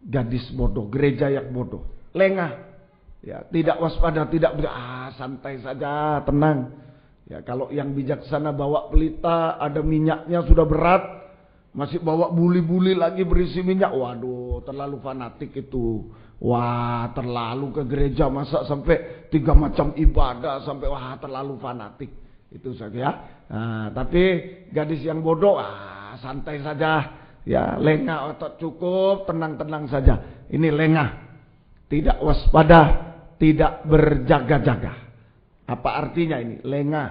gadis bodoh, gereja yang bodoh, lengah, ya, tidak waspada, tidak santai saja, tenang. Ya, kalau yang bijaksana bawa pelita, ada minyaknya sudah berat, masih bawa buli-buli lagi berisi minyak, waduh, terlalu fanatik itu. Wah, terlalu ke gereja, masa sampai 3 macam ibadah, sampai wah terlalu fanatik. Itu saja. Nah, tapi gadis yang bodoh, santai saja. Ya, lengah, otot cukup, tenang-tenang saja. Ini lengah, tidak waspada, tidak berjaga-jaga. Apa artinya ini? Lengah,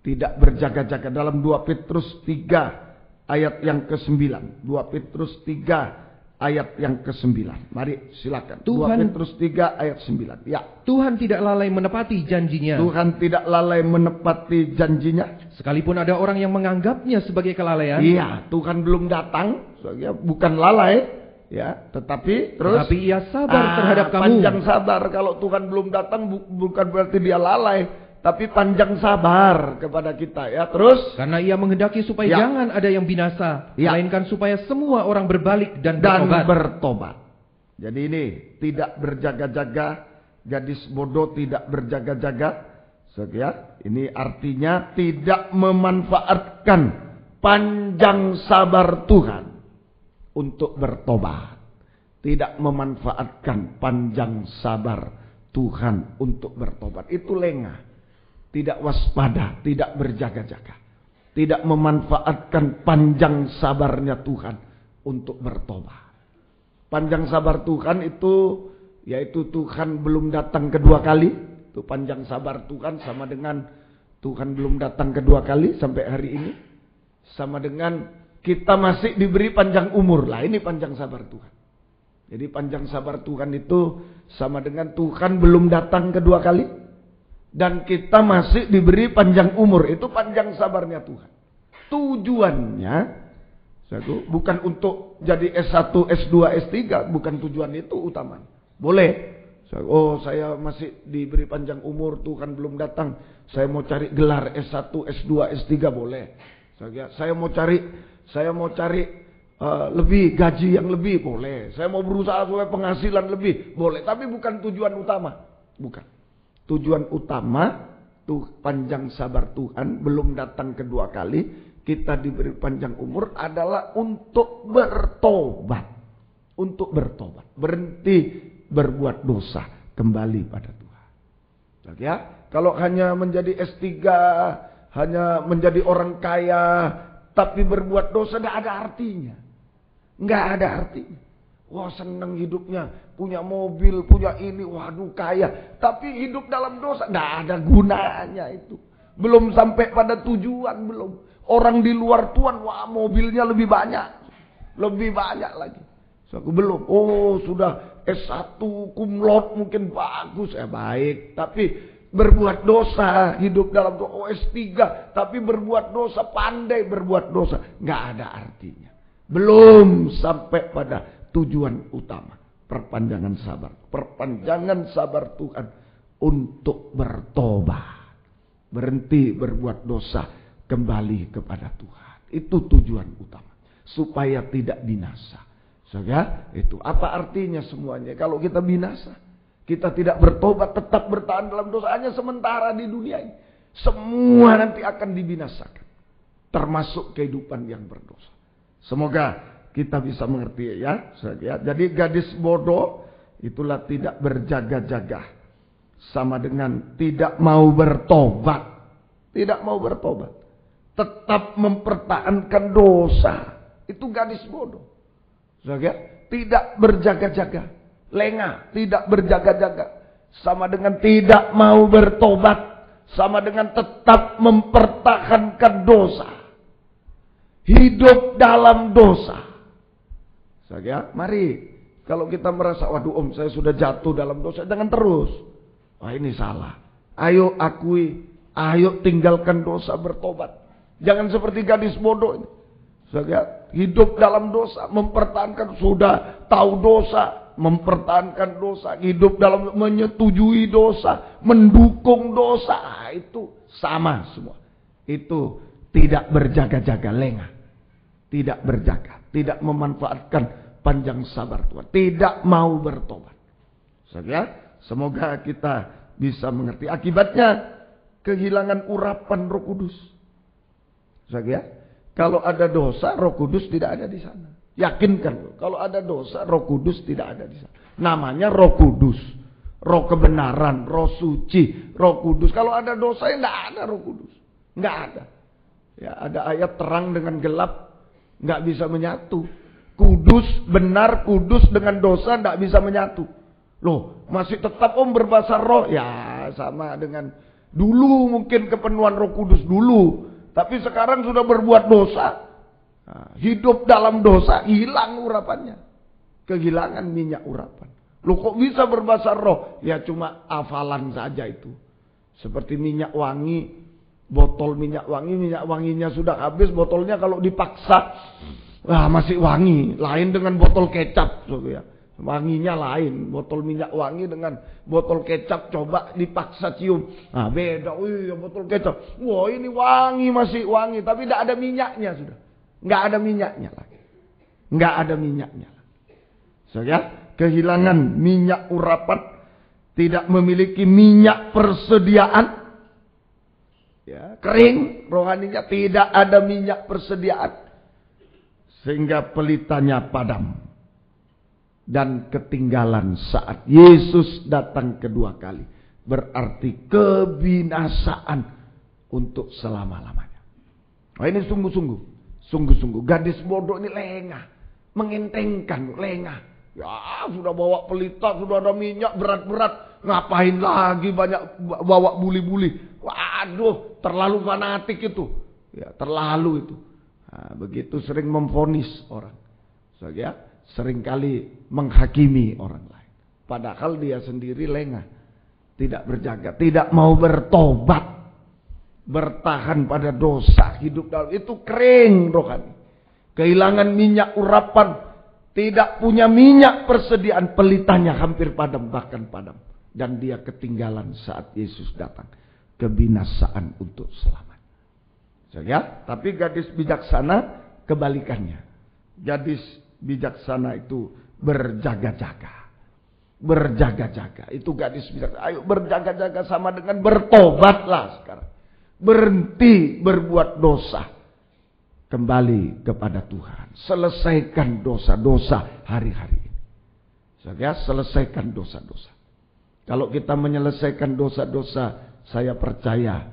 tidak berjaga-jaga. Dalam 2 Petrus 3 ayat yang ke-9. 2 Petrus 3 ayat yang ke-9. Mari silakan. 2 Petrus 3 ayat 9. Ya. Tuhan tidak lalai menepati janjinya. Tuhan tidak lalai menepati janjinya. Sekalipun ada orang yang menganggapnya sebagai kelalaian. Iya, Tuhan belum datang, bukan lalai, ya, tetapi ia sabar terhadap kamu. Panjang sabar. Kalau Tuhan belum datang bukan berarti dia lalai, tapi panjang sabar kepada kita, ya. Terus karena ia menghendaki supaya jangan ada yang binasa, melainkan supaya semua orang berbalik dan bertobat. Jadi ini tidak berjaga-jaga, gadis bodoh tidak berjaga-jaga. Ini artinya tidak memanfaatkan panjang sabar Tuhan untuk bertobat. Tidak memanfaatkan panjang sabar Tuhan untuk bertobat. Itu lengah. Tidak waspada, tidak berjaga-jaga. Tidak memanfaatkan panjang sabarnya Tuhan untuk bertobat. Panjang sabar Tuhan itu, yaitu Tuhan belum datang kedua kali. Itu panjang sabar Tuhan sama dengan Tuhan belum datang kedua kali sampai hari ini. Sama dengan kita masih diberi panjang umur. Lah ini panjang sabar Tuhan. Jadi panjang sabar Tuhan itu sama dengan Tuhan belum datang kedua kali. Dan kita masih diberi panjang umur. Itu panjang sabarnya Tuhan. Tujuannya bukan untuk jadi S1, S2, S3. Bukan tujuan itu utamanya. Boleh. Saya masih diberi panjang umur, Tuhan belum datang. Saya mau cari gelar S1, S2, S3 boleh. Saya mau cari lebih gaji yang lebih boleh. Saya mau berusaha supaya penghasilan lebih boleh. Tapi bukan tujuan utama. Bukan. Tujuan utama tuh panjang sabar Tuhan belum datang kedua kali. Kita diberi panjang umur adalah untuk bertobat. Untuk bertobat. Berhenti berbuat dosa, kembali pada Tuhan. Ya, kalau hanya menjadi S3, hanya menjadi orang kaya, tapi berbuat dosa, tidak ada artinya. Nggak ada artinya. Wah, senang hidupnya, punya mobil, punya ini, waduh kaya, tapi hidup dalam dosa, tidak ada gunanya itu. Belum sampai pada tujuan, belum. Orang di luar Tuhan, wah mobilnya lebih banyak lagi. Aku belum. Sudah S1 cum laude mungkin bagus, baik. Tapi berbuat dosa, hidup dalam dosa. S3, tapi berbuat dosa, pandai berbuat dosa. Nggak ada artinya. Belum sampai pada tujuan utama. Perpanjangan sabar. Perpanjangan sabar Tuhan untuk bertobat. Berhenti berbuat dosa, kembali kepada Tuhan. Itu tujuan utama. Supaya tidak binasa. Itu apa artinya semuanya? Kalau kita binasa, kita tidak bertobat, tetap bertahan dalam dosa, hanya sementara di dunia ini. Semua nanti akan dibinasakan, termasuk kehidupan yang berdosa. Semoga kita bisa mengerti, ya. Jadi gadis bodoh itulah tidak berjaga-jaga, sama dengan tidak mau bertobat. Tidak mau bertobat, tetap mempertahankan dosa. Itu gadis bodoh. Tidak berjaga-jaga, lengah, tidak berjaga-jaga, sama dengan tidak mau bertobat, sama dengan tetap mempertahankan dosa, hidup dalam dosa. Mari, kalau kita merasa, waduh saya sudah jatuh dalam dosa, jangan terus. Wah ini salah. Ayo akui, ayo tinggalkan dosa, bertobat. Jangan seperti gadis bodoh ini. Hidup dalam dosa, mempertahankan, sudah tahu dosa, mempertahankan dosa, hidup dalam menyetujui dosa, mendukung dosa, itu sama semua. Itu tidak berjaga-jaga, lengah, tidak berjaga, tidak memanfaatkan panjang sabar Tuhan. Tidak mau bertobat. Saudara, semoga kita bisa mengerti. Akibatnya kehilangan urapan Roh Kudus. Saudara, kalau ada dosa, Roh Kudus tidak ada di sana. Yakinkan, kalau ada dosa, Roh Kudus tidak ada di sana. Namanya Roh Kudus, Roh kebenaran, Roh suci, Roh Kudus. Kalau ada dosa, ya tidak ada Roh Kudus. Nggak ada. Ya, ada ayat terang dengan gelap, nggak bisa menyatu. Kudus, benar, kudus dengan dosa nggak bisa menyatu. Loh, masih tetap berbahasa roh? Ya, sama dengan dulu mungkin kepenuhan Roh Kudus dulu. Tapi sekarang sudah berbuat dosa. Nah, hidup dalam dosa, hilang urapannya. Kehilangan minyak urapan. Loh, kok bisa berbahasa roh? Ya cuma hafalan saja itu. Seperti minyak wangi, botol minyak wanginya sudah habis, botolnya kalau dipaksa, masih wangi. Lain dengan botol kecap. Ya. Wanginya lain, botol minyak wangi dengan botol kecap, coba dipaksa cium. Nah, beda. Wih, botol kecap. Wah, ini wangi, masih wangi, tapi tidak ada minyaknya sudah. Nggak ada minyaknya lagi. Nggak ada minyaknya lagi. Ya, kehilangan minyak urapan, tidak memiliki minyak persediaan. Ya, kering rohaninya, tidak ada minyak persediaan. Sehingga pelitanya padam. Dan ketinggalan saat Yesus datang kedua kali. Berarti kebinasaan untuk selama-lamanya. Nah, ini sungguh-sungguh. Gadis bodoh ini lengah. Mengentengkan, lengah. Ya, sudah bawa pelita, sudah ada minyak berat-berat. Ngapain lagi banyak bawa buli-buli. Waduh, terlalu fanatik itu. Ya, terlalu itu. Nah, begitu sering memvonis orang. Ya, seringkali menghakimi orang lain. Padahal dia sendiri lengah. Tidak berjaga. Tidak mau bertobat. Bertahan pada dosa. Hidup dalam itu kering rohani. Kehilangan minyak urapan. Tidak punya minyak persediaan. Pelitanya hampir padam. Bahkan padam. Dan dia ketinggalan saat Yesus datang. Kebinasaan untuk selamat. Ya, tapi gadis bijaksana kebalikannya. Gadis bijaksana itu berjaga-jaga. Berjaga-jaga. Itu gadis bijaksana. Ayo berjaga-jaga sama dengan bertobatlah sekarang. Berhenti berbuat dosa. Kembali kepada Tuhan. Selesaikan dosa-dosa hari-hari ini. Ya, selesaikan dosa-dosa. Kalau kita menyelesaikan dosa-dosa, saya percaya,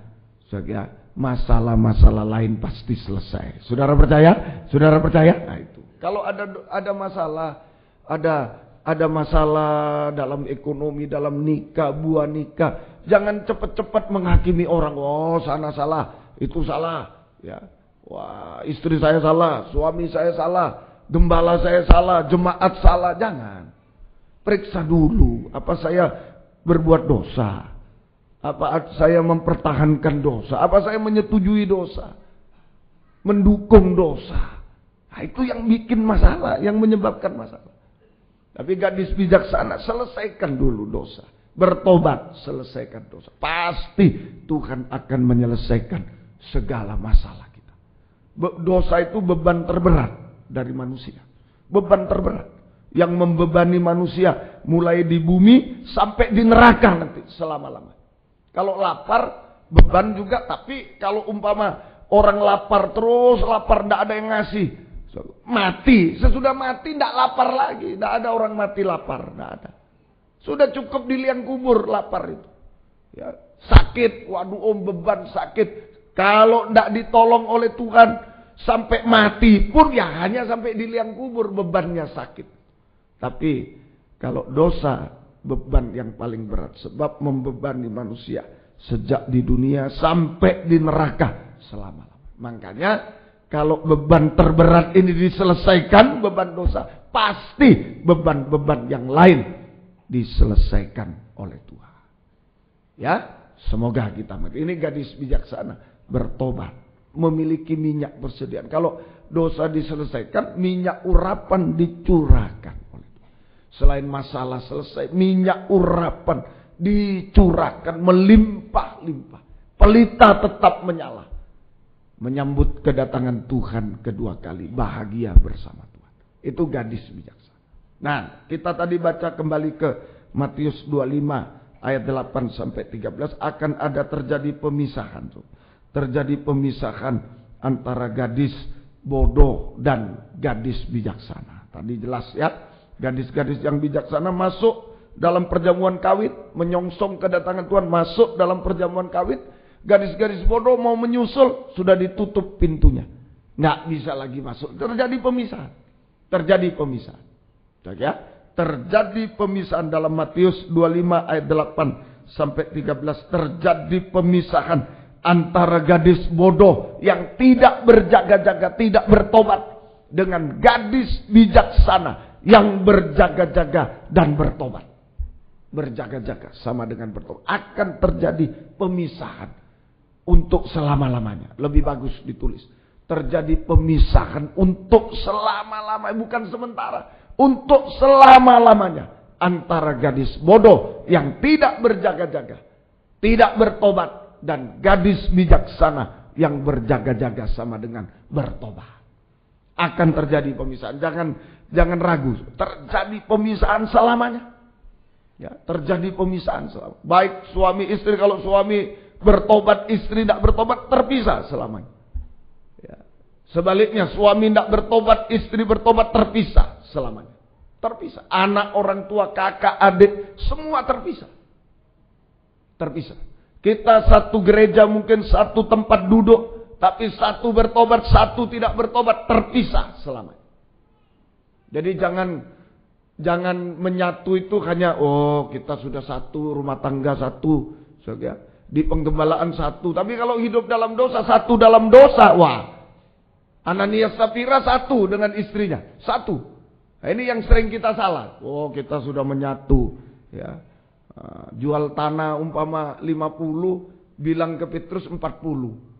ya, masalah-masalah lain pasti selesai. Saudara percaya? Saudara percaya? Nah itu. Kalau ada masalah, ada masalah dalam ekonomi, dalam nikah, buah nikah, jangan cepat-cepat menghakimi orang. Oh, sana salah, itu salah, ya. Wah, istri saya salah, suami saya salah, gembala saya salah, jemaat salah. Jangan. Periksa dulu, apa saya berbuat dosa? Apa saya mempertahankan dosa? Apa saya menyetujui dosa? Mendukung dosa? Nah, itu yang bikin masalah, yang menyebabkan masalah. Tapi gadis bijaksana, selesaikan dulu dosa. Bertobat, selesaikan dosa. Pasti Tuhan akan menyelesaikan segala masalah kita. Dosa itu beban terberat dari manusia. Beban terberat. Yang membebani manusia mulai di bumi sampai di neraka nanti selama-lamanya. Kalau lapar, beban juga. Tapi kalau umpama orang lapar terus, lapar tidak ada yang ngasih. Mati, sesudah mati tidak lapar lagi. Tidak ada orang mati lapar, tidak ada. Sudah cukup di liang kubur lapar itu. Ya, sakit, waduh beban sakit. Kalau tidak ditolong oleh Tuhan, sampai mati pun ya hanya sampai di liang kubur bebannya sakit. Tapi kalau dosa, beban yang paling berat. Sebab membebani manusia sejak di dunia sampai di neraka selama-lamanya. Makanya kalau beban terberat ini diselesaikan, beban dosa, pasti beban-beban yang lain diselesaikan oleh Tuhan. Ya, semoga kita mengerti. Ini gadis bijaksana, bertobat, memiliki minyak persediaan. Kalau dosa diselesaikan, minyak urapan dicurahkan oleh Tuhan. Selain masalah selesai, minyak urapan dicurahkan melimpah-limpah. Pelita tetap menyala. Menyambut kedatangan Tuhan kedua kali. Bahagia bersama Tuhan. Itu gadis bijaksana. Nah, kita tadi baca kembali ke Matius 25 ayat 8 sampai 13, akan ada terjadi pemisahan tuh. Terjadi pemisahan antara gadis bodoh dan gadis bijaksana. Tadi jelas ya, gadis-gadis yang bijaksana masuk dalam perjamuan kawin, menyongsong kedatangan Tuhan, masuk dalam perjamuan kawin. Gadis-gadis bodoh mau menyusul, sudah ditutup pintunya, nggak bisa lagi masuk. Terjadi pemisahan. Terjadi pemisahan. Ya, terjadi pemisahan dalam Matius 25 ayat 8 sampai 13. Terjadi pemisahan antara gadis bodoh yang tidak berjaga-jaga, tidak bertobat, dengan gadis bijaksana yang berjaga-jaga dan bertobat. Berjaga-jaga sama dengan bertobat. Akan terjadi pemisahan untuk selama-lamanya. Lebih bagus ditulis. Terjadi pemisahan untuk selama-lamanya. Bukan sementara. Untuk selama-lamanya. Antara gadis bodoh yang tidak berjaga-jaga, tidak bertobat, dan gadis bijaksana yang berjaga-jaga sama dengan bertobat. Akan terjadi pemisahan. Jangan ragu. Terjadi pemisahan selamanya. Ya, terjadi pemisahan selama. Baik suami istri, kalau suami bertobat, istri tidak bertobat, terpisah selamanya. Ya. Sebaliknya, suami tidak bertobat, istri bertobat, terpisah selamanya. Terpisah. Anak, orang tua, kakak, adik, semua terpisah. Terpisah. Kita satu gereja, mungkin satu tempat duduk, tapi satu bertobat, satu tidak bertobat, terpisah selamanya. Jadi jangan menyatu itu hanya, oh kita sudah satu, rumah tangga satu, ya, di penggembalaan satu. Tapi kalau hidup dalam dosa, satu dalam dosa, wah. Ananias Safira satu dengan istrinya, satu. Nah, ini yang sering kita salah. Oh kita sudah menyatu, ya. Jual tanah umpama 50, bilang ke Petrus 40.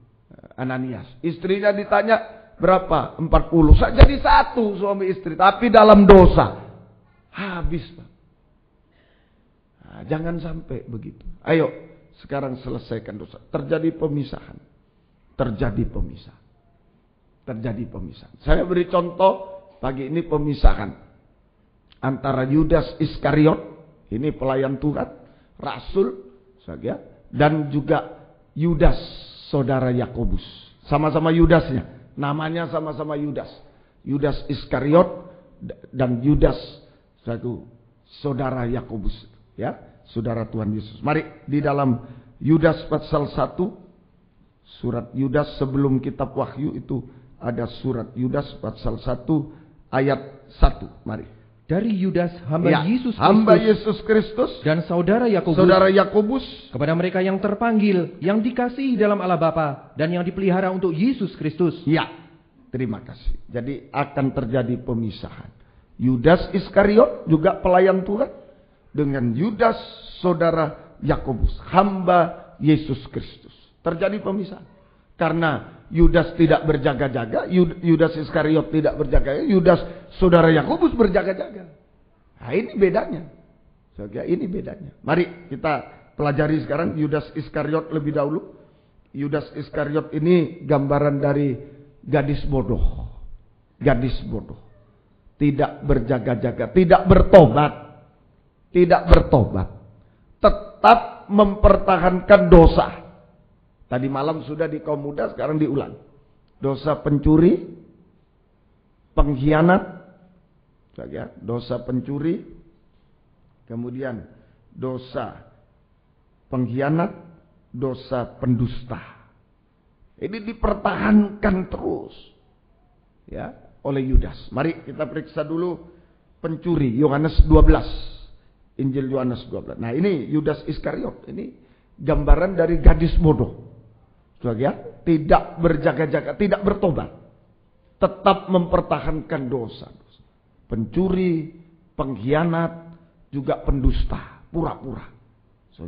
Ananias, istrinya ditanya berapa? 40. Jadi satu suami istri, tapi dalam dosa. Habis, Pak. Nah, jangan sampai begitu. Ayo, sekarang selesaikan dosa. Terjadi pemisahan. Terjadi pemisahan. Terjadi pemisahan. Saya beri contoh pagi ini pemisahan antara Yudas Iskariot, ini pelayan Tuhan, rasul, ya, dan juga Yudas, saudara Yakobus. Sama-sama Yudasnya. Namanya sama-sama Yudas. Yudas Iskariot dan Yudas, satu saudara Yakobus, ya, saudara Tuhan Yesus. Mari di dalam Yudas pasal 1, surat Yudas sebelum kitab Wahyu itu ada surat Yudas pasal 1 ayat 1. Mari. Dari Yudas hamba ya, Yesus Kristus, hamba Yesus Kristus dan saudara Yakobus, kepada mereka yang terpanggil, yang dikasihi dalam Allah Bapa, dan yang dipelihara untuk Yesus Kristus. Ya, terima kasih. Jadi akan terjadi pemisahan. Yudas Iskariot juga pelayan Tuhan dengan Yudas saudara Yakobus, hamba Yesus Kristus. Terjadi pemisahan. Karena Yudas tidak berjaga-jaga, Yudas Iskariot tidak berjaga-jaga, Yudas saudara Yakobus berjaga-jaga. Nah, ini bedanya. Ini bedanya. Mari kita pelajari sekarang Yudas Iskariot lebih dahulu. Yudas Iskariot ini gambaran dari gadis bodoh. Gadis bodoh. Tidak berjaga-jaga, tidak bertobat. Tidak bertobat. Tetap mempertahankan dosa. Tadi malam sudah di kaum muda, sekarang diulang. Dosa pencuri, pengkhianat, ya, dosa pencuri, kemudian dosa pengkhianat, dosa pendusta. Ini dipertahankan terus, ya, oleh Yudas. Mari kita periksa dulu pencuri, Yohanes 12. Injil Yohanes 12. Nah, ini Yudas Iskariot, ini gambaran dari gadis bodoh. Ya, tidak berjaga-jaga, tidak bertobat. Tetap mempertahankan dosa. Pencuri, pengkhianat, juga pendusta, pura-pura.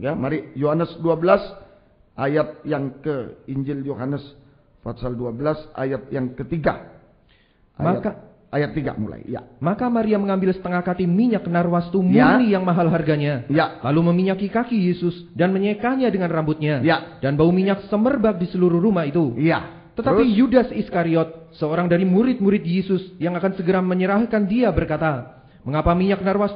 Ya, mari Yohanes 12 ayat yang ke Injil Yohanes pasal 12 ayat yang ketiga. Ayat 3 mulai, ya. Maka Maria mengambil setengah kati minyak narwastu murni yang mahal harganya. Ya. Lalu meminyaki kaki Yesus dan menyekanya dengan rambutnya. Ya. Dan bau minyak semerbak di seluruh rumah itu. Ya. Tetapi Terus? Yudas Iskariot, seorang dari murid-murid Yesus yang akan segera menyerahkan dia berkata, "Mengapa minyak narwastu